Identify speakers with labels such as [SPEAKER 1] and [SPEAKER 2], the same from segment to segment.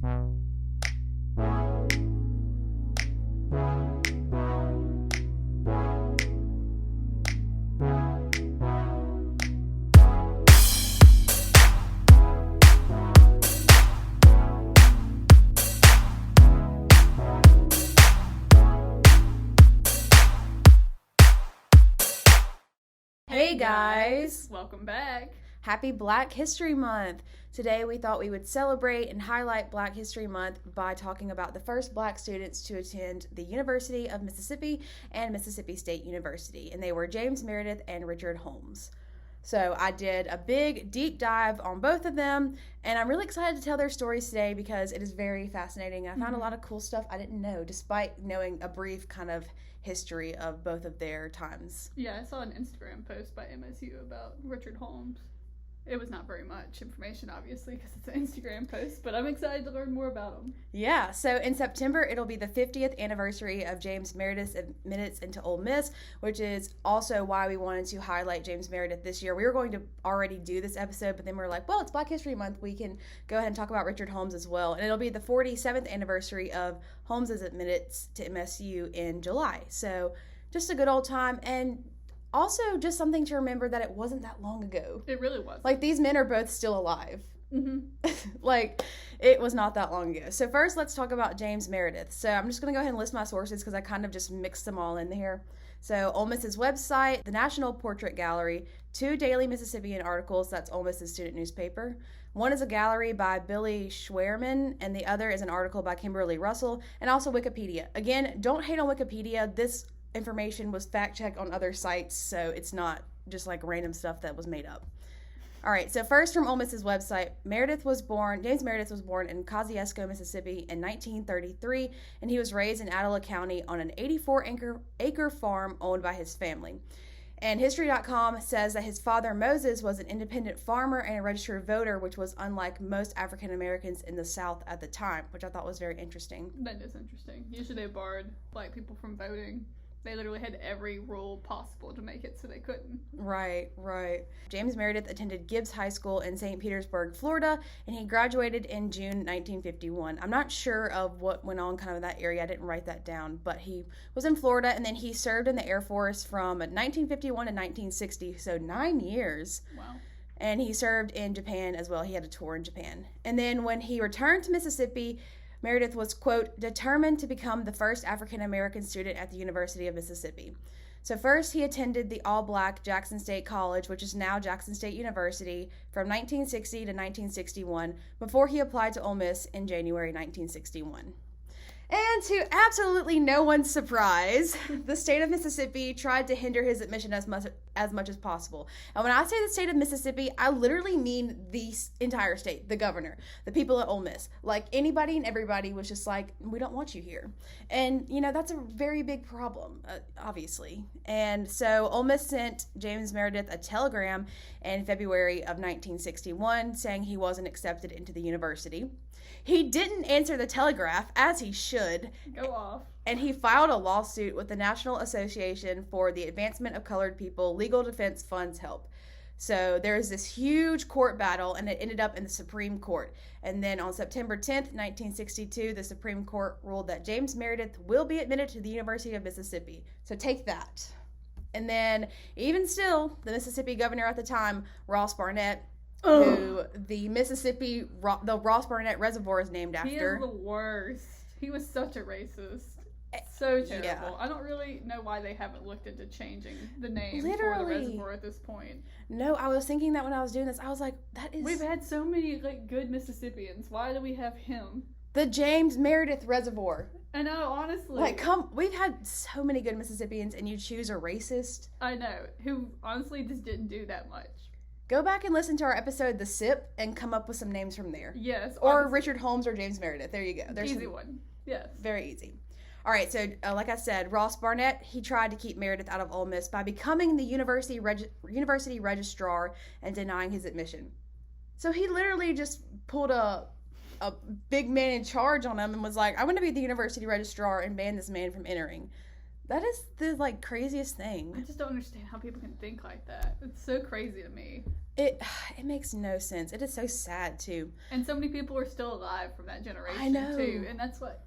[SPEAKER 1] Hey guys!
[SPEAKER 2] Welcome back.
[SPEAKER 1] Happy Black History Month! Today we thought we would celebrate and highlight Black History Month by talking about the first Black students to attend the University of Mississippi and Mississippi State University, and they were James Meredith and Richard Holmes. So I did a big deep dive on both of them, and I'm really excited to tell their stories today because it is very fascinating. I found a lot of cool stuff I didn't know, despite knowing a brief kind of history of both of their times.
[SPEAKER 2] Yeah, I saw an Instagram post by MSU about Richard Holmes. It was not very much information, obviously, because it's an Instagram post, but I'm excited to learn more about him.
[SPEAKER 1] Yeah, so in September, it'll be the 50th anniversary of James Meredith's admittance into Ole Miss, which is also why we wanted to highlight James Meredith this year. We were going to already do this episode, but then we were like, well, it's Black History Month. We can go ahead and talk about Richard Holmes as well. And it'll be the 47th anniversary of Holmes's admittance to MSU in July. So just a good old time. And also, just something to remember that it wasn't that long ago.
[SPEAKER 2] It really was.
[SPEAKER 1] Like, these men are both still alive.
[SPEAKER 2] Mm-hmm.
[SPEAKER 1] Like, it was not that long ago. So first, let's talk about James Meredith. So I'm just going to go ahead and list my sources because I kind of just mixed them all in here. So Ole Miss's website, the National Portrait Gallery, 2 Daily Mississippian articles, that's Ole Miss's student newspaper. One is a gallery by Billy Schwerman, and the other is an article by Kimberly Russell, and also Wikipedia. Again, don't hate on Wikipedia. This information was fact-checked on other sites, so it's not just like random stuff that was made up. All right, so first from Ole Miss's website, James Meredith was born in Kosciuszko, Mississippi in 1933, and he was raised in Attala County on an 84-acre farm owned by his family. And History.com says that his father, Moses, was an independent farmer and a registered voter, which was unlike most African Americans in the South at the time, which I thought was very interesting.
[SPEAKER 2] That is interesting. Usually they barred Black people from voting. They literally had every rule possible to make it so they couldn't.
[SPEAKER 1] Right. James Meredith attended Gibbs High School in St. Petersburg, Florida, and he graduated in June 1951. I'm not sure of what went on kind of in that area. I didn't write that down, but he was in Florida, and then he served in the Air Force from 1951 to 1960, so 9 years.
[SPEAKER 2] Wow.
[SPEAKER 1] And he served in Japan as well. He had a tour in Japan. And then when he returned to Mississippi, Meredith was, quote, determined to become the first African-American student at the University of Mississippi. So first he attended the all-black Jackson State College, which is now Jackson State University, from 1960 to 1961, before he applied to Ole Miss in January 1961. And to absolutely no one's surprise, the state of Mississippi tried to hinder his admission as much as possible. And when I say the state of Mississippi, I literally mean the entire state, the governor, the people at Ole Miss. Like, anybody and everybody was just like, we don't want you here. And, you know, that's a very big problem, obviously. And so Ole Miss sent James Meredith a telegram in February of 1961 saying he wasn't accepted into the university. He didn't answer the telegraph, as he should.
[SPEAKER 2] Go off.
[SPEAKER 1] And he filed a lawsuit with the National Association for the Advancement of Colored People Legal Defense Funds Help. So there was this huge court battle, and it ended up in the Supreme Court. And then on September 10th, 1962, the Supreme Court ruled that James Meredith will be admitted to the University of Mississippi. So take that. And then, even still, the Mississippi governor at the time, Ross Barnett, who the Ross Barnett Reservoir is named after.
[SPEAKER 2] He is the worst. He was such a racist. So terrible.
[SPEAKER 1] Yeah.
[SPEAKER 2] I don't really know why they haven't looked into changing the name for
[SPEAKER 1] Literally.
[SPEAKER 2] the reservoir at this point.
[SPEAKER 1] No, I was thinking that when I was doing this. I was like, that is...
[SPEAKER 2] We've had so many good Mississippians. Why do we have him?
[SPEAKER 1] The James Meredith Reservoir.
[SPEAKER 2] I know, honestly.
[SPEAKER 1] We've had so many good Mississippians, and you choose a racist?
[SPEAKER 2] I know, who honestly just didn't do that much.
[SPEAKER 1] Go back and listen to our episode, The Sip, and come up with some names from there.
[SPEAKER 2] Yes.
[SPEAKER 1] Or
[SPEAKER 2] honestly.
[SPEAKER 1] Richard Holmes or James Meredith. There you go. There's
[SPEAKER 2] easy one. Yes.
[SPEAKER 1] Very easy. All right, so like I said, Ross Barnett, he tried to keep Meredith out of Ole Miss by becoming the university registrar and denying his admission. So he literally just pulled a big man in charge on him and was like, I want to be the university registrar and ban this man from entering. That is the, like, craziest
[SPEAKER 2] I
[SPEAKER 1] thing.
[SPEAKER 2] just don't understand how people can think like that. It's so crazy to me.
[SPEAKER 1] It makes no sense. It is so sad, too.
[SPEAKER 2] And so many people are still alive from that generation,
[SPEAKER 1] I know.
[SPEAKER 2] too. And that's what,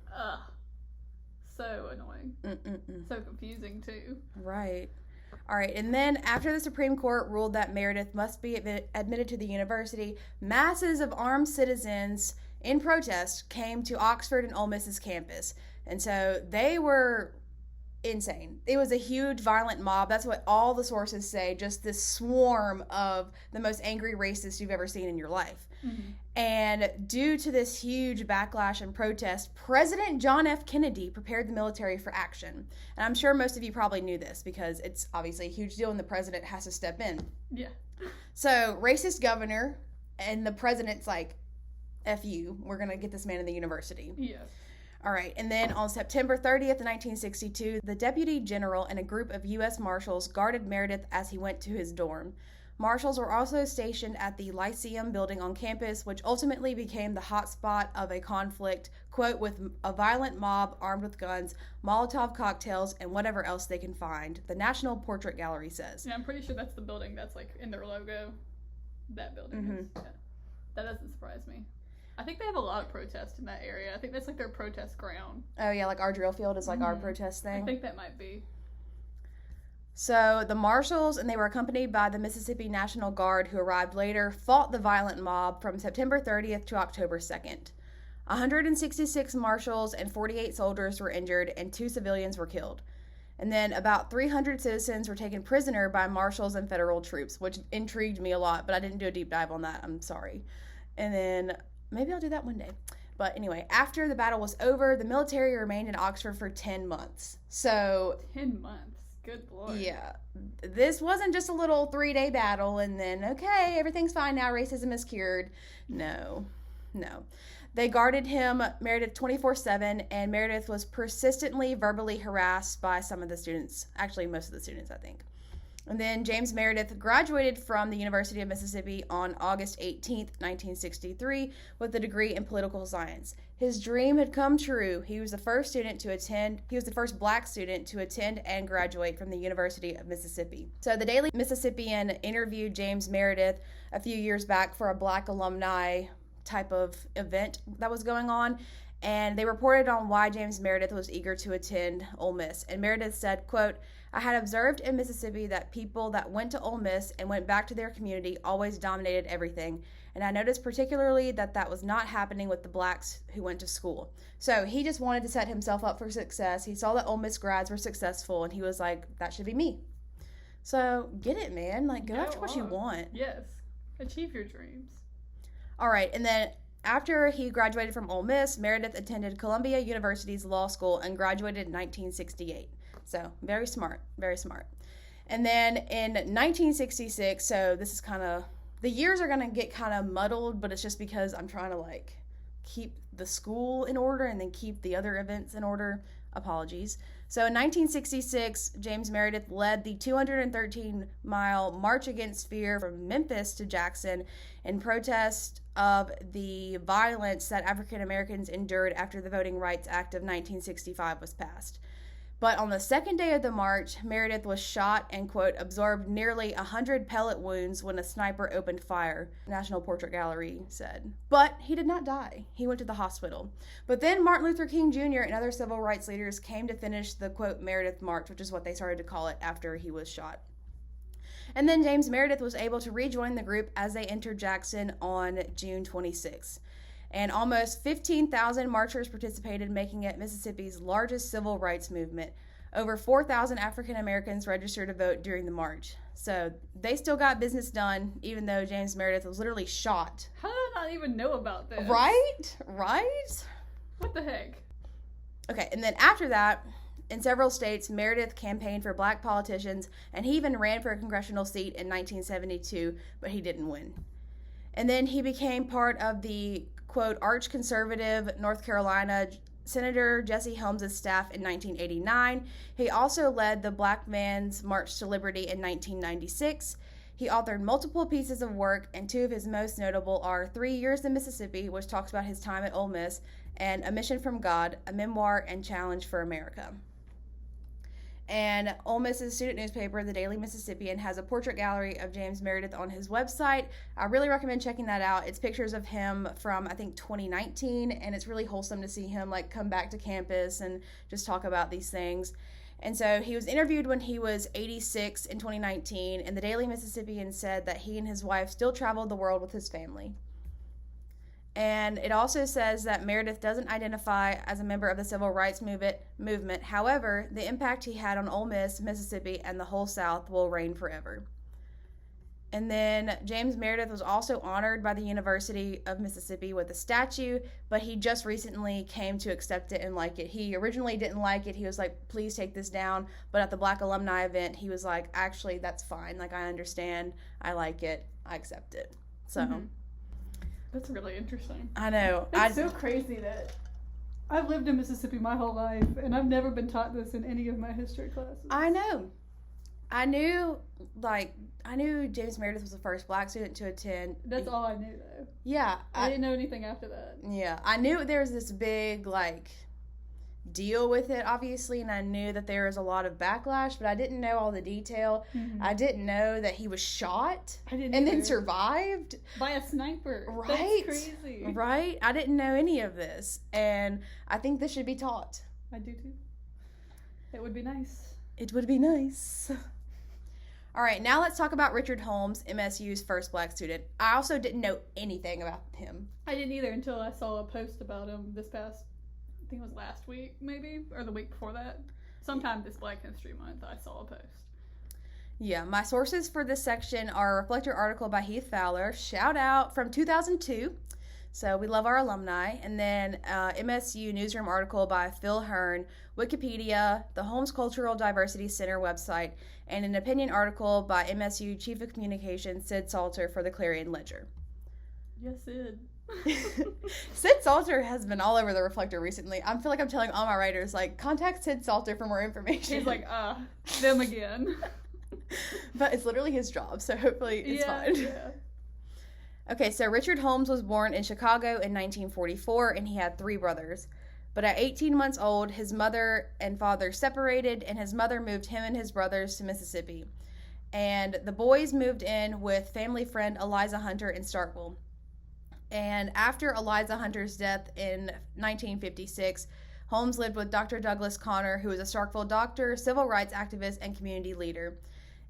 [SPEAKER 2] so annoying.
[SPEAKER 1] Mm-mm-mm.
[SPEAKER 2] So confusing, too.
[SPEAKER 1] Right. All right, and then after the Supreme Court ruled that Meredith must be admitted to the university, masses of armed citizens in protest came to Oxford and Ole Miss's campus. And so they were insane. It was a huge violent mob. That's what all the sources say, just this swarm of the most angry racists you've ever seen in your life.
[SPEAKER 2] Mm-hmm.
[SPEAKER 1] And due to this huge backlash and protest, President John F. Kennedy prepared the military for action. And I'm sure most of you probably knew this because it's obviously a huge deal and the president has to step in.
[SPEAKER 2] Yeah.
[SPEAKER 1] So, racist governor, and the president's like, F you, we're going to get this man in the university.
[SPEAKER 2] Yeah.
[SPEAKER 1] All right, and then on September 30th, 1962, the Deputy General and a group of U.S. Marshals guarded Meredith as he went to his dorm. Marshals were also stationed at the Lyceum building on campus, which ultimately became the hotspot of a conflict, quote, with a violent mob armed with guns, Molotov cocktails, and whatever else they can find, the National Portrait Gallery says.
[SPEAKER 2] Yeah, I'm pretty sure that's the building that's, like, in their logo. That building is. Yeah. That doesn't surprise me. I think they have a lot of protests in that area. I think that's, like, their protest ground.
[SPEAKER 1] Oh, yeah, like our drill field is like our protest thing.
[SPEAKER 2] I think that might be.
[SPEAKER 1] So the marshals, and they were accompanied by the Mississippi National Guard, who arrived later, fought the violent mob from September 30th to October 2nd. 166 marshals and 48 soldiers were injured, and 2 civilians were killed. And then about 300 citizens were taken prisoner by marshals and federal troops, which intrigued me a lot, but I didn't do a deep dive on that. I'm sorry. And then maybe I'll do that one day. But anyway, after the battle was over, the military remained in Oxford for 10 months. So
[SPEAKER 2] 10 months. Good Lord.
[SPEAKER 1] Yeah. This wasn't just a little 3-day battle and then, okay, everything's fine now, racism is cured. No. They guarded him, Meredith, 24/7, and Meredith was persistently verbally harassed by some of the students. Actually, most of the students, I think. And then James Meredith graduated from the University of Mississippi on August 18th, 1963, with a degree in political science. His dream had come true. He was the first black student to attend and graduate from the University of Mississippi. So the Daily Mississippian interviewed James Meredith a few years back for a black alumni type of event that was going on. And they reported on why James Meredith was eager to attend Ole Miss. And Meredith said, quote, "I had observed in Mississippi that people that went to Ole Miss and went back to their community always dominated everything. And I noticed particularly that was not happening with the blacks who went to school." So he just wanted to set himself up for success. He saw that Ole Miss grads were successful, and he was like, that should be me. So get it, man. Like, go after what you want.
[SPEAKER 2] Yes. Achieve your dreams.
[SPEAKER 1] All right, and then after he graduated from Ole Miss, Meredith attended Columbia University's law school and graduated in 1968. So, very smart, very smart. And then in 1966, so this is kind of, the years are going to get kind of muddled, but it's just because I'm trying to, like, keep the school in order and then keep the other events in order. Apologies. So in 1966, James Meredith led the 213-mile March Against Fear from Memphis to Jackson in protest of the violence that African Americans endured after the Voting Rights Act of 1965 was passed. But on the second day of the march, Meredith was shot and, quote, absorbed nearly 100 pellet wounds when a sniper opened fire, National Portrait Gallery said. But he did not die. He went to the hospital. But then Martin Luther King Jr. and other civil rights leaders came to finish the, quote, Meredith March, which is what they started to call it after he was shot. And then James Meredith was able to rejoin the group as they entered Jackson on June 26. And almost 15,000 marchers participated, making it Mississippi's largest civil rights movement. Over 4,000 African Americans registered to vote during the march. So they still got business done, even though James Meredith was literally shot.
[SPEAKER 2] How did I not even know about this?
[SPEAKER 1] Right?
[SPEAKER 2] What the heck?
[SPEAKER 1] Okay, and then after that, in several states, Meredith campaigned for black politicians, and he even ran for a congressional seat in 1972, but he didn't win. And then he became part of the, quote, arch-conservative North Carolina Senator Jesse Helms' staff in 1989. He also led the Black Man's March to Liberty in 1996. He authored multiple pieces of work, and two of his most notable are 3 Years in Mississippi, which talks about his time at Ole Miss, and A Mission from God, a memoir and challenge for America. And Ole Miss's student newspaper, the Daily Mississippian, has a portrait gallery of James Meredith on his website. I really recommend checking that out. It's pictures of him from, I think, 2019, and it's really wholesome to see him like come back to campus and just talk about these things. And so he was interviewed when he was 86 in 2019, and the Daily Mississippian said that he and his wife still traveled the world with his family. And it also says that Meredith doesn't identify as a member of the civil rights movement. However, the impact he had on Ole Miss, Mississippi, and the whole South will reign forever. And then James Meredith was also honored by the University of Mississippi with a statue, but he just recently came to accept it and like it. He originally didn't like it. He was like, please take this down. But at the Black Alumni event, he was like, actually, that's fine. Like, I understand. I like it. I accept it. So... Mm-hmm.
[SPEAKER 2] That's really interesting.
[SPEAKER 1] I know.
[SPEAKER 2] It's so crazy that I've lived in Mississippi my whole life, and I've never been taught this in any of my history classes.
[SPEAKER 1] I know. I knew James Meredith was the first black student to attend.
[SPEAKER 2] That's all I knew, though.
[SPEAKER 1] Yeah.
[SPEAKER 2] I didn't know anything after that.
[SPEAKER 1] Yeah. I knew there was this big, like, deal with it, obviously, and I knew that there was a lot of backlash, but I didn't know all the detail. Mm-hmm. I didn't know that he was shot and then survived
[SPEAKER 2] by a sniper.
[SPEAKER 1] Right.
[SPEAKER 2] That's crazy.
[SPEAKER 1] Right. I didn't know any of this, and I think this should be taught.
[SPEAKER 2] I do too. It would be nice.
[SPEAKER 1] It would be nice. All right, now let's talk about Richard Holmes, MSU's first black student. I also didn't know anything about him.
[SPEAKER 2] I didn't either until I saw a post about him this past, I think it was last week, maybe, or the week before that. Sometime this Black History Month, I saw a post.
[SPEAKER 1] Yeah, my sources for this section are a Reflector article by Heath Fowler, shout out, from 2002. So we love our alumni. And then MSU newsroom article by Phil Hearn, Wikipedia, the Holmes Cultural Diversity Center website, and an opinion article by MSU Chief of Communications Sid Salter for the Clarion Ledger.
[SPEAKER 2] Yes, Sid.
[SPEAKER 1] Sid Salter has been all over the Reflector recently. I feel like I'm telling all my writers, like, contact Sid Salter for more information.
[SPEAKER 2] He's like, them again.
[SPEAKER 1] But it's literally his job, so hopefully it's fine.
[SPEAKER 2] Yeah.
[SPEAKER 1] Okay, so Richard Holmes was born in Chicago in 1944, and he had 3 brothers. But at 18 months old, his mother and father separated, and his mother moved him and his brothers to Mississippi. And the boys moved in with family friend Eliza Hunter in Starkville. And after Eliza Hunter's death in 1956, Holmes lived with Dr. Douglas Connor, who was a Starkville doctor, civil rights activist, and community leader.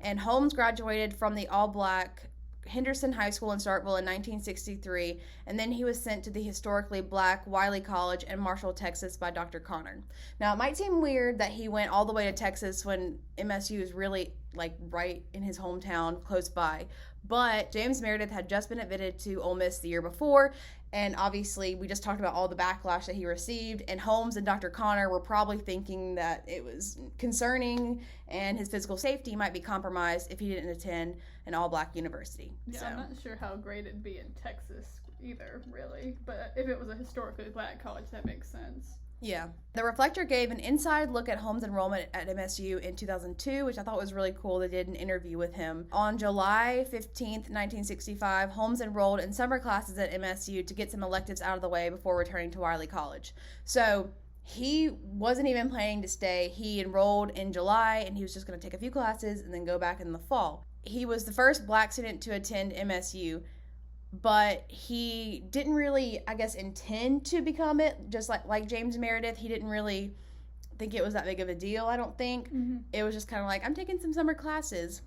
[SPEAKER 1] And Holmes graduated from the all-black Henderson High School in Starkville in 1963, and then he was sent to the historically black Wiley College in Marshall, Texas by Dr. Connor. Now, it might seem weird that he went all the way to Texas when MSU is really, like, right in his hometown, close by. But James Meredith had just been admitted to Ole Miss the year before, and obviously we just talked about all the backlash that he received, and Holmes and Dr. Connor were probably thinking that it was concerning and his physical safety might be compromised if he didn't attend an all-black university.
[SPEAKER 2] Yeah, so. I'm not sure how great it'd be in Texas either, really, but if it was a historically black college, that makes sense.
[SPEAKER 1] Yeah. The Reflector gave an inside look at Holmes' enrollment at MSU in 2002, which I thought was really cool. They did an interview with him. On July 15th, 1965, Holmes enrolled in summer classes at MSU to get some electives out of the way before returning to Wiley College. So he wasn't even planning to stay. He enrolled in July, and he was just going to take a few classes and then go back in the fall. He was the first black student to attend MSU, but he didn't really, I guess, intend to become it. Just like James Meredith, he didn't really think it was that big of a deal, I don't think. Mm-hmm. It was just kind of like, I'm taking some summer classes.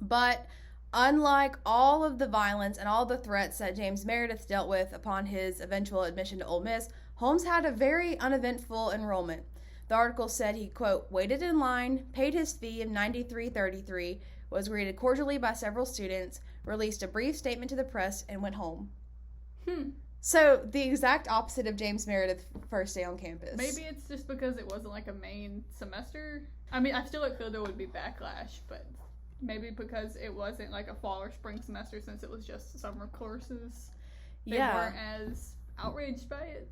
[SPEAKER 1] But unlike all of the violence and all the threats that James Meredith dealt with upon his eventual admission to Ole Miss, Holmes had a very uneventful enrollment. The article said he, quote, waited in line, paid his fee of $93.33, was greeted cordially by several students, released a brief statement to the press, and went home. So, the exact opposite of James Meredith's first day on campus.
[SPEAKER 2] Maybe it's just because it wasn't like a main semester. I mean, I still feel there would be backlash, but maybe because it wasn't like a fall or spring semester since it was just summer courses. They weren't as outraged by it.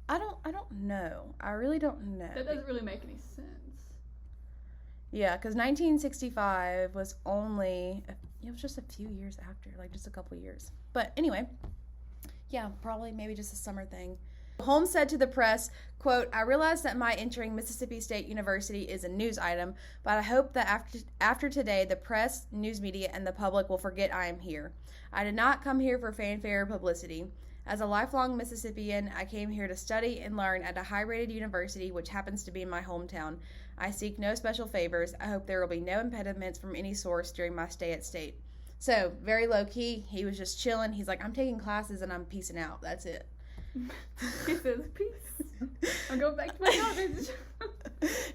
[SPEAKER 1] I don't know. I really don't know.
[SPEAKER 2] That doesn't really make any sense.
[SPEAKER 1] Yeah, because 1965 was only, it was just a few years after, like just a couple years. But anyway, yeah, probably maybe just a summer thing. Holmes said to the press, quote, "I realize that my entering Mississippi State University is a news item, but I hope that after today, the press, news media, and the public will forget I am here. I did not come here for fanfare or publicity. As a lifelong Mississippian, I came here to study and learn at a high-rated university, which happens to be in my hometown. I seek no special favors. I hope there will be no impediments from any source during my stay at State." So, very low-key. He was just chilling. He's like, I'm taking classes and I'm peacing out. That's it.
[SPEAKER 2] He says, peace. I'm going back to my college.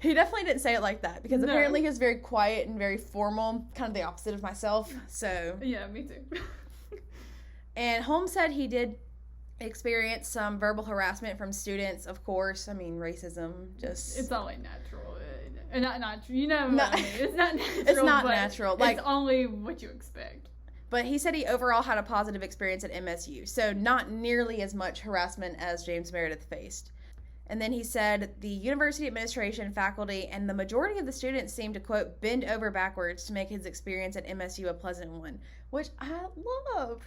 [SPEAKER 1] He definitely didn't say it like that, because apparently he was very quiet and very formal, kind of the opposite of myself. So
[SPEAKER 2] yeah, me too.
[SPEAKER 1] And Holmes said he did experience some verbal harassment from students, of course. I mean, racism, just...
[SPEAKER 2] It's only natural. Not you know what I mean. It's not natural.
[SPEAKER 1] It's not natural. Like,
[SPEAKER 2] it's only what you expect.
[SPEAKER 1] But he said he overall had a positive experience at MSU, so not nearly as much harassment as James Meredith faced. And then he said the university administration, faculty, and the majority of the students seemed to, quote, bend over backwards to make his experience at MSU a pleasant one, which I love.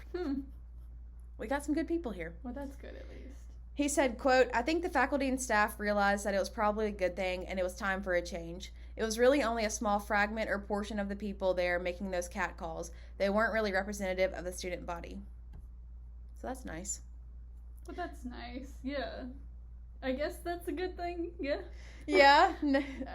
[SPEAKER 1] We got some good people here.
[SPEAKER 2] Well, that's good at least.
[SPEAKER 1] He said, quote, "I think the faculty and staff realized that it was probably a good thing and it was time for a change. It was really only a small fragment or portion of the people there making those catcalls. They weren't really representative of the student body." So that's nice.
[SPEAKER 2] Well, that's nice. Yeah. I guess that's a good thing. Yeah.
[SPEAKER 1] Yeah.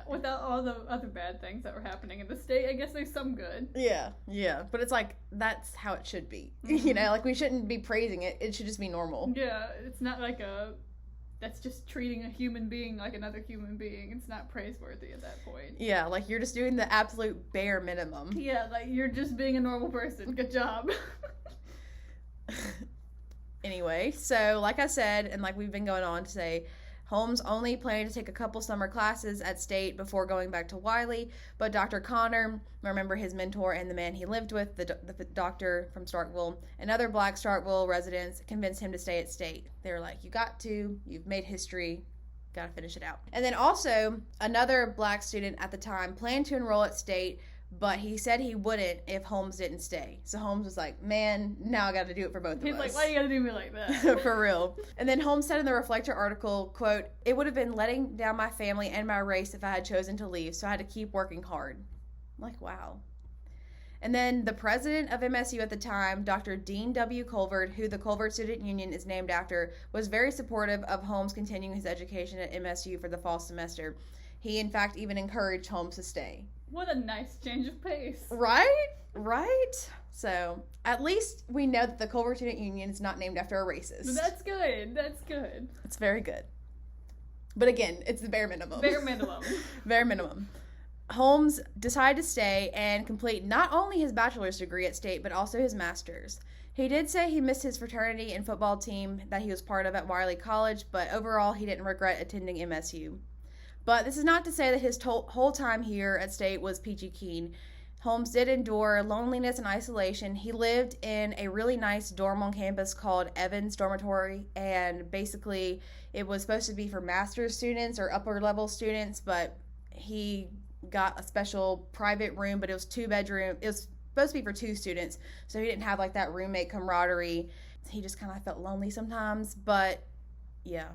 [SPEAKER 2] Without all the other bad things that were happening in the state, I guess there's some good.
[SPEAKER 1] Yeah. But it's like, that's how it should be. Mm-hmm. You know, like, we shouldn't be praising it. It should just be normal.
[SPEAKER 2] Yeah. It's not like that's just treating a human being like another human being. It's not praiseworthy at that point.
[SPEAKER 1] Yeah, like, you're just doing the absolute bare minimum.
[SPEAKER 2] Yeah, like, you're just being a normal person. Good job.
[SPEAKER 1] Anyway, so like I said, and like we've been going on to say, Holmes only planned to take a couple summer classes at State before going back to Wiley, but Dr. Connor, remember his mentor and the man he lived with, the doctor from Starkville, and other black Starkville residents convinced him to stay at State. They were like, you got to, you've made history, got to finish it out. And then also, another black student at the time planned to enroll at State, but he said he wouldn't if Holmes didn't stay. So Holmes was like, man, now I got to do it for both of us.
[SPEAKER 2] He's like, why you got to do me like that?
[SPEAKER 1] For real. And then Holmes said in the Reflector article, quote, "It would have been letting down my family and my race if I had chosen to leave, so I had to keep working hard." I'm like, wow. And then the president of MSU at the time, Dr. Dean W. Colvard, who the Colvard Student Union is named after, was very supportive of Holmes continuing his education at MSU for the fall semester. He, in fact, even encouraged Holmes to stay.
[SPEAKER 2] What a nice change of pace.
[SPEAKER 1] Right? So, at least we know that the Colvard Student Union is not named after a racist.
[SPEAKER 2] That's good.
[SPEAKER 1] It's very good. But again, it's the bare minimum. Bare minimum. Holmes decided to stay and complete not only his bachelor's degree at State, but also his master's. He did say he missed his fraternity and football team that he was part of at Wiley College, but overall he didn't regret attending MSU. But this is not to say that his whole time here at State was peachy keen. Holmes did endure loneliness and isolation. He lived in a really nice dorm on campus called Evans Dormitory, and basically it was supposed to be for master's students or upper level students, but he got a special private room, but it was 2-bedroom. It was supposed to be for 2 students, so he didn't have like that roommate camaraderie. He just kind of felt lonely sometimes, but yeah,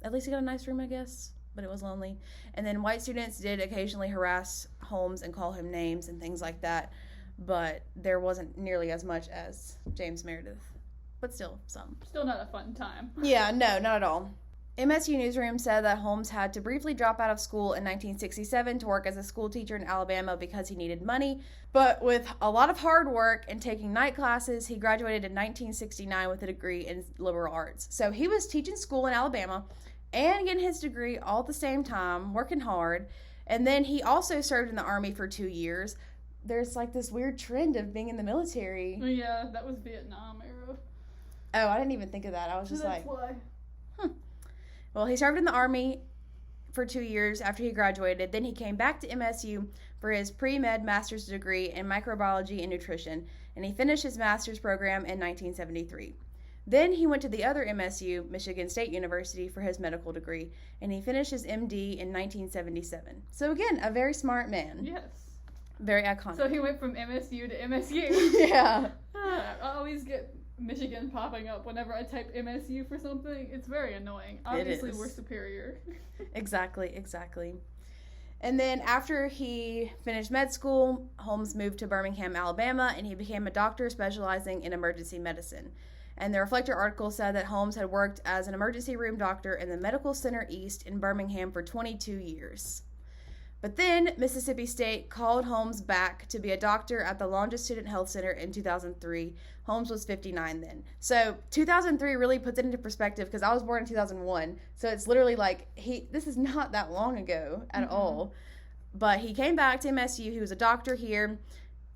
[SPEAKER 1] at least he got a nice room, I guess. But it was lonely. And then white students did occasionally harass Holmes and call him names and things like that, but there wasn't nearly as much as James Meredith. But still, some.
[SPEAKER 2] Still not a fun time.
[SPEAKER 1] Yeah, no, not at all. MSU Newsroom said that Holmes had to briefly drop out of school in 1967 to work as a school teacher in Alabama because he needed money, but with a lot of hard work and taking night classes, he graduated in 1969 with a degree in liberal arts. So he was teaching school in Alabama and getting his degree all at the same time, working hard. And then he also served in the Army for 2 years. There's like this weird trend of being in the military.
[SPEAKER 2] Yeah, that was Vietnam era.
[SPEAKER 1] Oh, I didn't even think of that. I was just
[SPEAKER 2] That's why.
[SPEAKER 1] Well, he served in the Army for 2 years after he graduated. Then he came back to MSU for his pre-med master's degree in microbiology and nutrition, and he finished his master's program in 1973. Then he went to the other MSU, Michigan State University, for his medical degree, and he finished his MD in 1977. So again, a very smart man.
[SPEAKER 2] Yes.
[SPEAKER 1] Very iconic.
[SPEAKER 2] So he went from MSU to MSU.
[SPEAKER 1] Yeah.
[SPEAKER 2] I always get Michigan popping up whenever I type MSU for something. It's very annoying. Obviously, we're superior.
[SPEAKER 1] Exactly. And then after he finished med school, Holmes moved to Birmingham, Alabama, and he became a doctor specializing in emergency medicine. And the Reflector article said that Holmes had worked as an emergency room doctor in the Medical Center East in Birmingham for 22 years. But then Mississippi State called Holmes back to be a doctor at the Longitudinal Health Center in 2003. Holmes was 59 then. So 2003 really puts it into perspective because I was born in 2001. So it's literally like this is not that long ago at all. But he came back to MSU. He was a doctor here.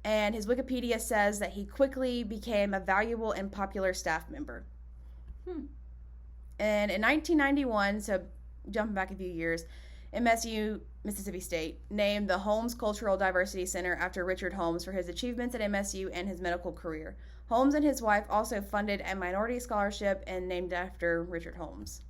[SPEAKER 1] And his Wikipedia says that he quickly became a valuable and popular staff member. And in 1991, so jumping back a few years, MSU, Mississippi State, named the Holmes Cultural Diversity Center after Richard Holmes for his achievements at MSU and his medical career. Holmes and his wife also funded a minority scholarship and named after Richard Holmes.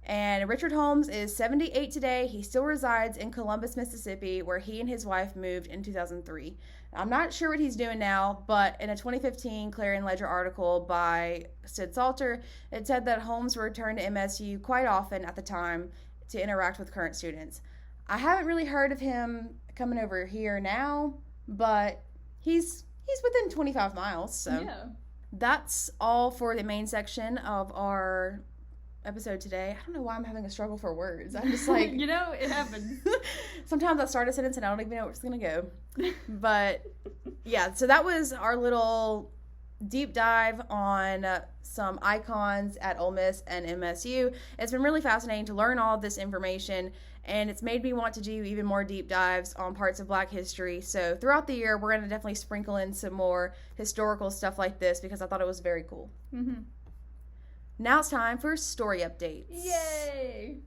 [SPEAKER 1] And Richard Holmes is 78 today. He still resides in Columbus, Mississippi, where he and his wife moved in 2003. I'm not sure what he's doing now, but in a 2015 Clarion Ledger article by Sid Salter, it said that Holmes returned to MSU quite often at the time to interact with current students. I haven't really heard of him coming over here now, but he's within 25 miles, so yeah. That's all for the main section of our episode today. I don't know why I'm having a struggle for words. I'm just like...
[SPEAKER 2] it happens.
[SPEAKER 1] Sometimes I start a sentence and I don't even know where it's going to go. But, yeah, so that was our little deep dive on some icons at Ole Miss and MSU. It's been really fascinating to learn all of this information, and it's made me want to do even more deep dives on parts of Black history. So throughout the year, we're going to definitely sprinkle in some more historical stuff like this because I thought it was very cool. Now it's time for story updates.
[SPEAKER 2] Yay!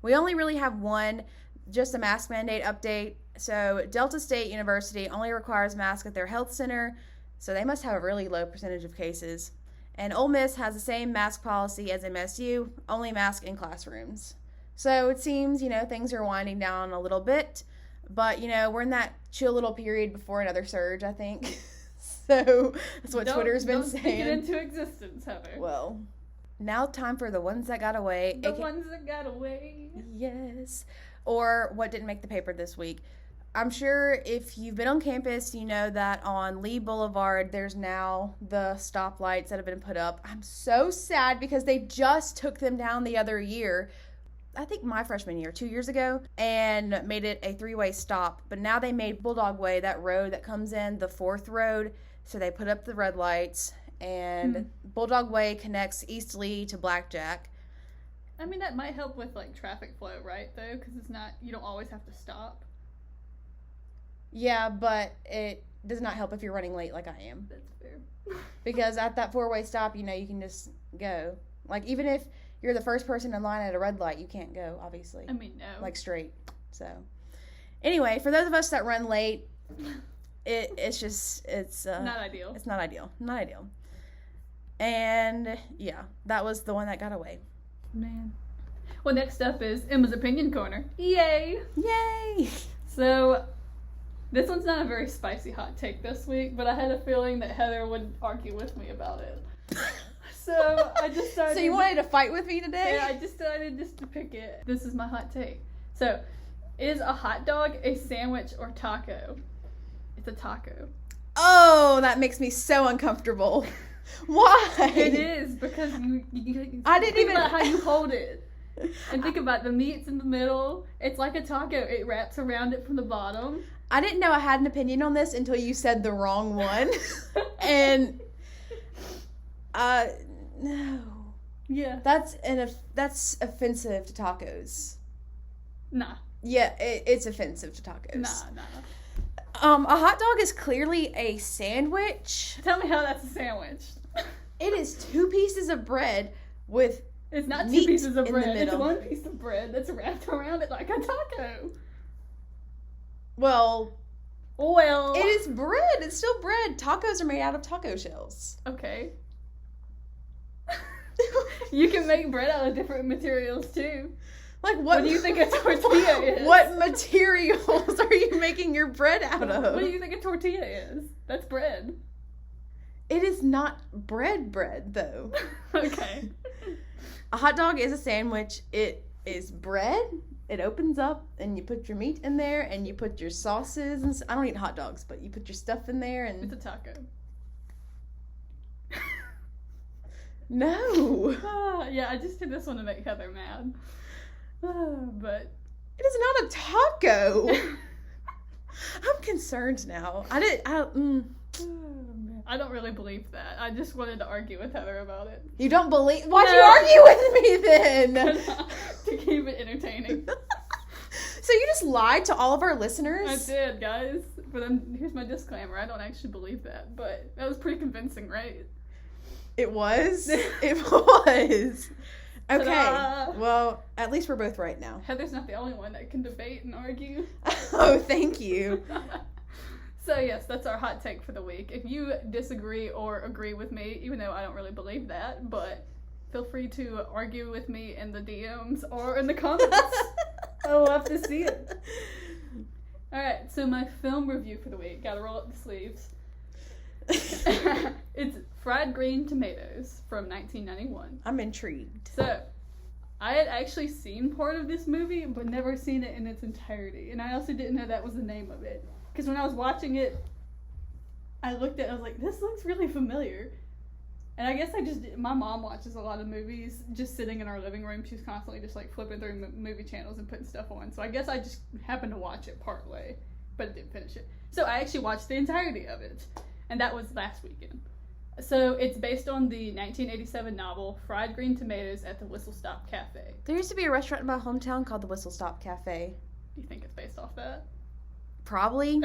[SPEAKER 1] We only really have one, just a mask mandate update. So Delta State University only requires masks at their health center, so they must have a really low percentage of cases. And Ole Miss has the same mask policy as MSU, only mask in classrooms. So it seems, things are winding down a little bit, but, we're in that chill little period before another surge, I think. So that's what Twitter's been saying.
[SPEAKER 2] Don't speak it into existence, Heather.
[SPEAKER 1] Well, now time for the ones that got away.
[SPEAKER 2] The ones that got away.
[SPEAKER 1] Yes. Or what didn't make the paper this week. I'm sure if you've been on campus, you know that on Lee Boulevard, there's now the stoplights that have been put up. I'm so sad because they just took them down the other year. I think my freshman year, 2 years ago, and made it a 3-way stop. But now they made Bulldog Way, that road that comes in, the 4th road. So they put up the red lights, and Bulldog Way connects East Lee to Blackjack.
[SPEAKER 2] I mean, that might help with, traffic flow, right, though? Because you don't always have to stop.
[SPEAKER 1] Yeah, but it does not help if you're running late like I am.
[SPEAKER 2] That's fair.
[SPEAKER 1] Because at that 4-way stop, you can just go. Even if you're the first person in line at a red light, you can't go, obviously.
[SPEAKER 2] I mean, no.
[SPEAKER 1] Straight. So, anyway, for those of us that run late, it's
[SPEAKER 2] not ideal.
[SPEAKER 1] It's not ideal. And, yeah, that was the one that got away.
[SPEAKER 2] Man. Well, next up is Emma's Opinion Corner. Yay! So... this one's not a very spicy hot take this week, but I had a feeling that Heather would argue with me about it. So I decided...
[SPEAKER 1] So you wanted to fight with me today?
[SPEAKER 2] Yeah, I decided just to pick it. This is my hot take. So, is a hot dog a sandwich or taco? It's a taco.
[SPEAKER 1] Oh, that makes me so uncomfortable. Why?
[SPEAKER 2] It is, because you
[SPEAKER 1] I didn't
[SPEAKER 2] think
[SPEAKER 1] even...
[SPEAKER 2] about how you hold it. And think about the meat's in the middle. It's like a taco. It wraps around it from the bottom.
[SPEAKER 1] I didn't know I had an opinion on this until you said the wrong one. And, no.
[SPEAKER 2] Yeah.
[SPEAKER 1] That's offensive to tacos.
[SPEAKER 2] Nah.
[SPEAKER 1] Yeah, it's offensive to tacos.
[SPEAKER 2] Nah.
[SPEAKER 1] A hot dog is clearly a sandwich.
[SPEAKER 2] Tell me how that's a sandwich.
[SPEAKER 1] It is 2 pieces of bread with
[SPEAKER 2] It's not 2
[SPEAKER 1] meat
[SPEAKER 2] pieces of
[SPEAKER 1] in the
[SPEAKER 2] bread. It's
[SPEAKER 1] middle.
[SPEAKER 2] 1 piece of bread that's wrapped around it like a taco.
[SPEAKER 1] Well,
[SPEAKER 2] it
[SPEAKER 1] is bread. It's still bread. Tacos are made out of taco shells.
[SPEAKER 2] Okay. You can make bread out of different materials too. What
[SPEAKER 1] do
[SPEAKER 2] you think a tortilla is?
[SPEAKER 1] What materials are you making your bread out of?
[SPEAKER 2] What do you think a tortilla is? That's bread.
[SPEAKER 1] It is not bread, though.
[SPEAKER 2] Okay.
[SPEAKER 1] A hot dog is a sandwich. It is bread. It opens up, and you put your meat in there, and you put your sauces. And I don't eat hot dogs, but you put your stuff in there, and
[SPEAKER 2] It's a taco.
[SPEAKER 1] No.
[SPEAKER 2] Yeah, I just did this one to make Heather mad. But
[SPEAKER 1] It is not a taco. I'm concerned now.
[SPEAKER 2] I don't really believe that. I just wanted to argue with Heather about it.
[SPEAKER 1] You don't believe? Why'd you argue with me then?
[SPEAKER 2] To keep it entertaining.
[SPEAKER 1] So you just lied to all of our listeners?
[SPEAKER 2] I did, guys. But then here's my disclaimer. I don't actually believe that. But that was pretty convincing, right?
[SPEAKER 1] It was? It was. Okay.
[SPEAKER 2] Ta-da!
[SPEAKER 1] Well, at least we're both right now.
[SPEAKER 2] Heather's not the only one that can debate and argue.
[SPEAKER 1] Oh, thank you.
[SPEAKER 2] So yes, that's our hot take for the week. If you disagree or agree with me, even though I don't really believe that, but feel free to argue with me in the DMs or in the comments. I love to see it. Alright, so my film review for the week. Gotta roll up the sleeves. It's Fried Green Tomatoes from 1991.
[SPEAKER 1] I'm intrigued.
[SPEAKER 2] So, I had actually seen part of this movie, but never seen it in its entirety. And I also didn't know that was the name of it. Because when I was watching it, I looked at it, I was like, this looks really familiar. And I guess my mom watches a lot of movies just sitting in our living room. She's constantly just like flipping through movie channels and putting stuff on. So I guess I just happened to watch it part way, but didn't finish it. So I actually watched the entirety of it. And that was last weekend. So it's based on the 1987 novel Fried Green Tomatoes at the Whistle Stop Cafe.
[SPEAKER 1] There used to be a restaurant in my hometown called the Whistle Stop Cafe.
[SPEAKER 2] Do you think it's based off that?
[SPEAKER 1] Probably.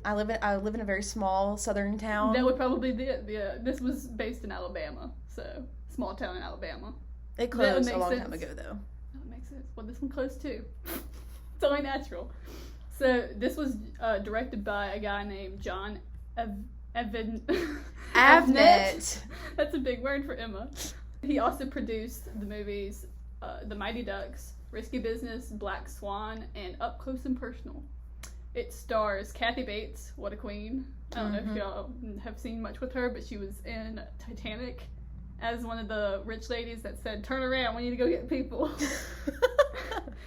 [SPEAKER 1] I live in a very small southern town.
[SPEAKER 2] That would probably be it. Yeah, this was based in Alabama, so small town in Alabama.
[SPEAKER 1] It closed a long
[SPEAKER 2] sense.
[SPEAKER 1] time ago, though.
[SPEAKER 2] That makes sense. Well, this one closed too. It's only natural. So this was directed by a guy named John
[SPEAKER 1] Avnet.
[SPEAKER 2] That's a big word for Emma. He also produced the movies The Mighty Ducks, Risky Business, Black Swan, and Up Close and Personal. It stars Kathy Bates, what a queen. I don't know if y'all have seen much with her, but she was in Titanic as one of the rich ladies that said, "Turn around, we need to go get people."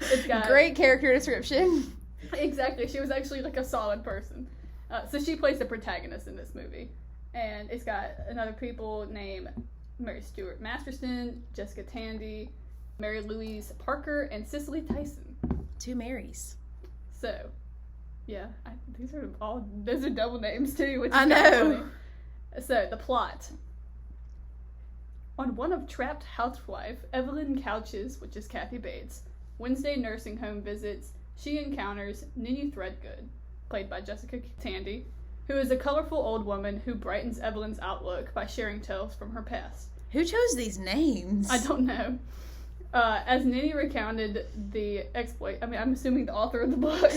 [SPEAKER 2] It's got
[SPEAKER 1] great character description.
[SPEAKER 2] Exactly, she was actually like a solid person. So she plays the protagonist in this movie. And it's got another people named Mary Stuart Masterson, Jessica Tandy, Mary Louise Parker, and Cicely Tyson.
[SPEAKER 1] 2 Marys.
[SPEAKER 2] So, yeah, those are double names too, which is
[SPEAKER 1] I
[SPEAKER 2] kind of
[SPEAKER 1] know.
[SPEAKER 2] funny. So, the plot. On one of trapped housewife Evelyn Couch's, which is Kathy Bates, Wednesday nursing home visits, she encounters Ninny Threadgood, played by Jessica Tandy, who is a colorful old woman who brightens Evelyn's outlook by sharing tales from her past.
[SPEAKER 1] Who chose these names?
[SPEAKER 2] I don't know. As Ninny recounted the exploit, I'm assuming the author of the book.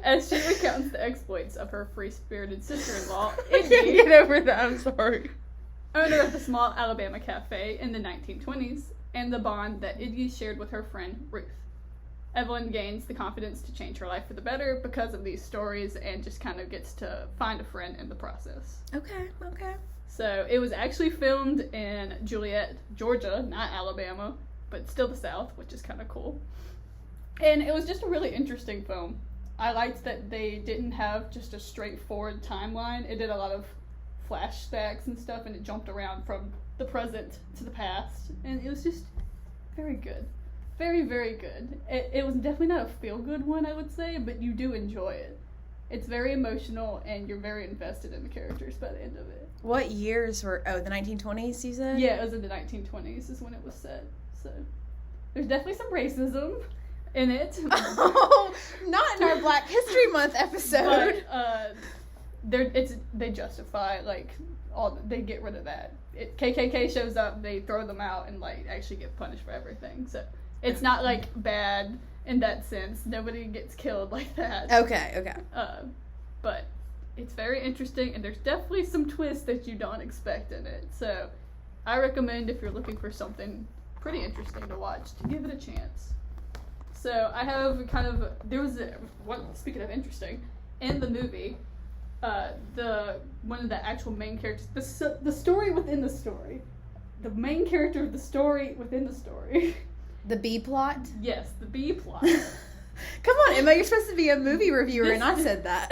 [SPEAKER 2] As she recounts the exploits of her free-spirited sister-in-law,
[SPEAKER 1] I can't get over that, I'm sorry.
[SPEAKER 2] Owner of a small Alabama cafe in the 1920s, and the bond that Iggy shared with her friend Ruth. Evelyn gains the confidence to change her life for the better because of these stories and just kind of gets to find a friend in the process.
[SPEAKER 1] Okay.
[SPEAKER 2] So it was actually filmed in Juliet, Georgia, not Alabama, but still the South, which is kind of cool. And it was just a really interesting film. I liked that they didn't have just a straightforward timeline. It did a lot of flashbacks and stuff, and it jumped around from the present to the past. And it was just very good. Very, very good. It was definitely not a feel-good one, I would say, but you do enjoy it. It's very emotional, and you're very invested in the characters by the end of it.
[SPEAKER 1] What years were... Oh, the 1920s, you said?
[SPEAKER 2] Yeah, it was in the 1920s is when it was set. So, there's definitely some racism in it.
[SPEAKER 1] Oh, not in our Black History Month episode.
[SPEAKER 2] But, they justify, they get rid of that. KKK shows up, they throw them out, and, actually get punished for everything. So, it's not, bad in that sense. Nobody gets killed like that.
[SPEAKER 1] Okay.
[SPEAKER 2] But it's very interesting, and there's definitely some twists that you don't expect in it. So I recommend, if you're looking for something pretty interesting to watch, to give it a chance. So I have speaking of interesting, in the movie, one of the actual main characters, the story within the story, the main character of the story within the story.
[SPEAKER 1] The B plot?
[SPEAKER 2] Yes, the B plot.
[SPEAKER 1] Come on, Emma, you're supposed to be a movie reviewer, and I said that.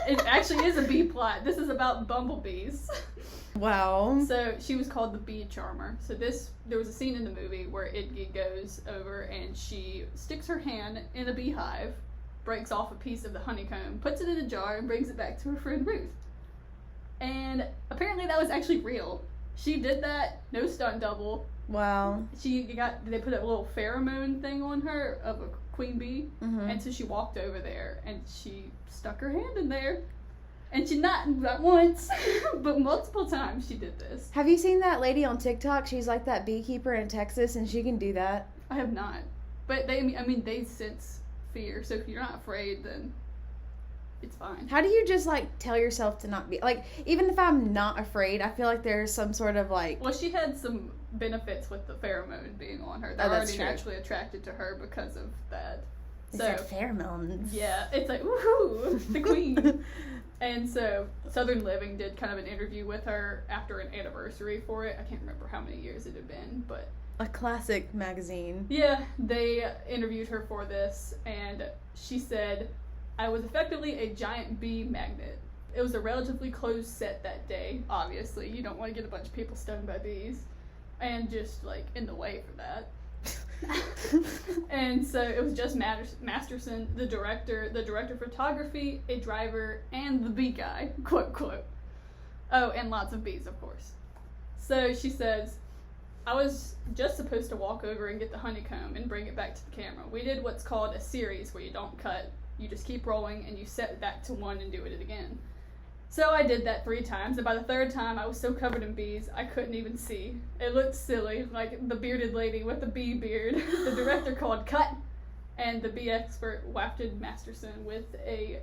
[SPEAKER 2] It actually is a B plot. This is about bumblebees.
[SPEAKER 1] Wow.
[SPEAKER 2] So she was called the bee charmer. So there was a scene in the movie where Iggy goes over and she sticks her hand in a beehive, breaks off a piece of the honeycomb, puts it in a jar, and brings it back to her friend Ruth. And apparently that was actually real. She did that, no stunt double.
[SPEAKER 1] Wow.
[SPEAKER 2] They put a little pheromone thing on her of a queen bee, and so she walked over there and she stuck her hand in there. And she not once, but multiple times she did this.
[SPEAKER 1] Have you seen that lady on TikTok? She's like that beekeeper in Texas, and she can do that.
[SPEAKER 2] I have not. But they sense fear, so if you're not afraid, then it's fine.
[SPEAKER 1] How do you just, like, tell yourself to not be... Like, even if I'm not afraid, I feel like there's some sort of, like...
[SPEAKER 2] Well, she had some benefits with the pheromone being on her. They're already naturally attracted to her because of that.
[SPEAKER 1] It's like pheromones.
[SPEAKER 2] Yeah, it's like, woohoo, the queen. And so Southern Living did kind of an interview with her after an anniversary for it. I can't remember how many years it had been, but...
[SPEAKER 1] A classic magazine.
[SPEAKER 2] Yeah, they interviewed her for this, and she said, I was effectively a giant bee magnet. It was a relatively closed set that day, obviously. You don't want to get a bunch of people stung by bees. And just, like, in the way for that. And so it was just Masterson, the director of photography, a driver, and the bee guy, quote, quote. Oh, and lots of bees, of course. So she says, I was just supposed to walk over and get the honeycomb and bring it back to the camera. We did what's called a series where you don't cut. You just keep rolling and you set it back to one and do it again. So I did that 3 times, and by the 3rd time I was so covered in bees I couldn't even see. It looked silly, like the bearded lady with the bee beard. The director called cut, and the bee expert wafted Masterson with a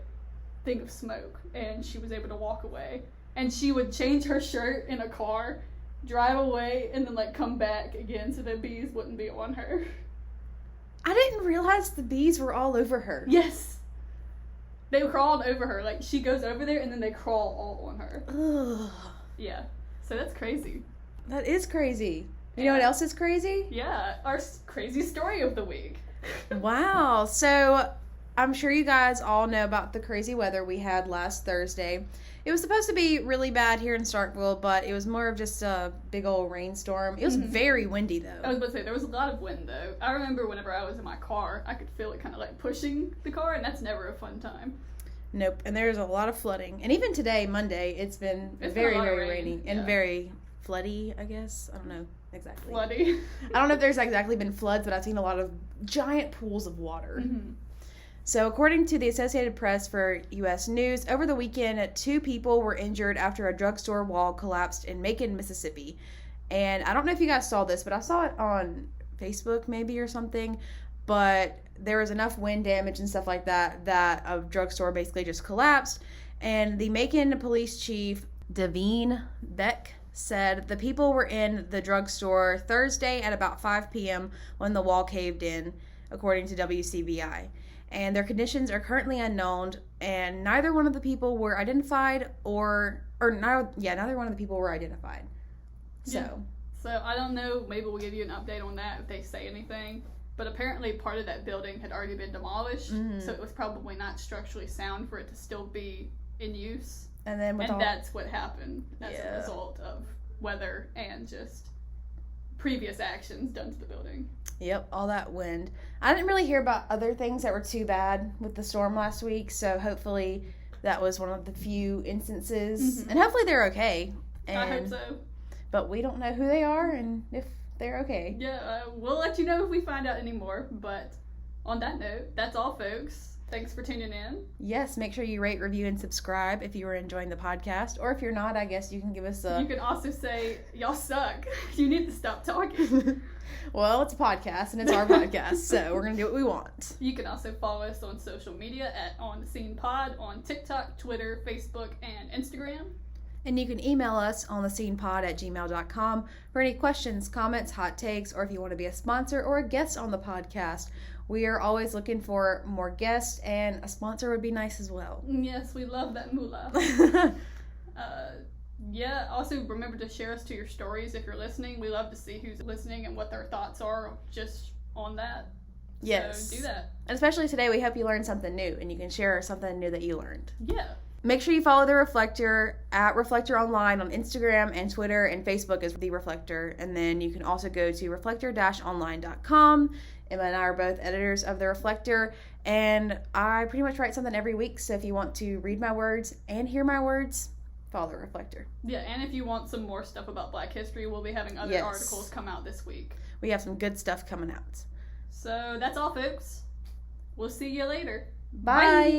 [SPEAKER 2] thing of smoke, and she was able to walk away. And she would change her shirt in a car, drive away, and then like come back again so the bees wouldn't be on her.
[SPEAKER 1] I didn't realize the bees were all over her.
[SPEAKER 2] Yes. They crawled over her. Like, she goes over there, and then they crawl all on her.
[SPEAKER 1] Ugh.
[SPEAKER 2] Yeah. So that's crazy.
[SPEAKER 1] That is crazy. You know what else is crazy?
[SPEAKER 2] Yeah. Our crazy story of the week.
[SPEAKER 1] Wow. So, I'm sure you guys all know about the crazy weather we had last Thursday. It was supposed to be really bad here in Starkville, but it was more of just a big old rainstorm. It was very windy, though.
[SPEAKER 2] I was about to say, there was a lot of wind, though. I remember whenever I was in my car, I could feel it kind of like pushing the car, and that's never a fun time.
[SPEAKER 1] Nope. And there's a lot of flooding. And even today, Monday, it's been very, very rainy and very floody, I guess. I don't know exactly.
[SPEAKER 2] Floody.
[SPEAKER 1] I don't know if there's exactly been floods, but I've seen a lot of giant pools of water.
[SPEAKER 2] Mm-hmm.
[SPEAKER 1] So, according to the Associated Press for U.S. News, over the weekend, 2 people were injured after a drugstore wall collapsed in Macon, Mississippi. And I don't know if you guys saw this, but I saw it on Facebook maybe or something. But there was enough wind damage and stuff like that that a drugstore basically just collapsed. And the Macon police chief, Devine Beck, said the people were in the drugstore Thursday at about 5 p.m. when the wall caved in, according to WCBI. And their conditions are currently unknown, and neither one of the people were identified neither one of the people were identified. So.
[SPEAKER 2] Yeah. So I don't know, maybe we'll give you an update on that if they say anything. But apparently part of that building had already been demolished, so it was probably not structurally sound for it to still be in use.
[SPEAKER 1] And then
[SPEAKER 2] that's what happened as a result of weather and just previous actions done to the building.
[SPEAKER 1] Yep, all that wind. I didn't really hear about other things that were too bad with the storm last week, so hopefully that was one of the few instances. And hopefully they're okay.
[SPEAKER 2] I hope so.
[SPEAKER 1] But we don't know who they are and if they're okay.
[SPEAKER 2] Yeah, we'll let you know if we find out any more. But on that note, that's all, folks. Thanks for tuning in.
[SPEAKER 1] Yes, make sure you rate, review, and subscribe if you were enjoying the podcast. Or if you're not, I guess you can give us a...
[SPEAKER 2] You can also say, y'all suck. You need to stop talking.
[SPEAKER 1] Well, it's a podcast, and it's our podcast, so we're going to do what we want.
[SPEAKER 2] You can also follow us on social media at On The Scene Pod on TikTok, Twitter, Facebook, and Instagram.
[SPEAKER 1] And you can email us on thescenepod@gmail.com for any questions, comments, hot takes, or if you want to be a sponsor or a guest on the podcast. We are always looking for more guests, and a sponsor would be nice as well.
[SPEAKER 2] Yes, we love that moolah. Yeah, also remember to share us to your stories if you're listening. We love to see who's listening and what their thoughts are just on that.
[SPEAKER 1] Yes.
[SPEAKER 2] So do that.
[SPEAKER 1] And especially today, we hope you learned something new, and you can share something new that you learned.
[SPEAKER 2] Yeah.
[SPEAKER 1] Make sure you follow The Reflector at Reflector Online on Instagram and Twitter, and Facebook is The Reflector. And then you can also go to reflector-online.com. Emma and I are both editors of The Reflector, and I pretty much write something every week. So if you want to read my words and hear my words, follow The Reflector.
[SPEAKER 2] Yeah, and if you want some more stuff about Black history, we'll be having other articles come out this week.
[SPEAKER 1] We have some good stuff coming out.
[SPEAKER 2] So that's all, folks. We'll see you later.
[SPEAKER 1] Bye.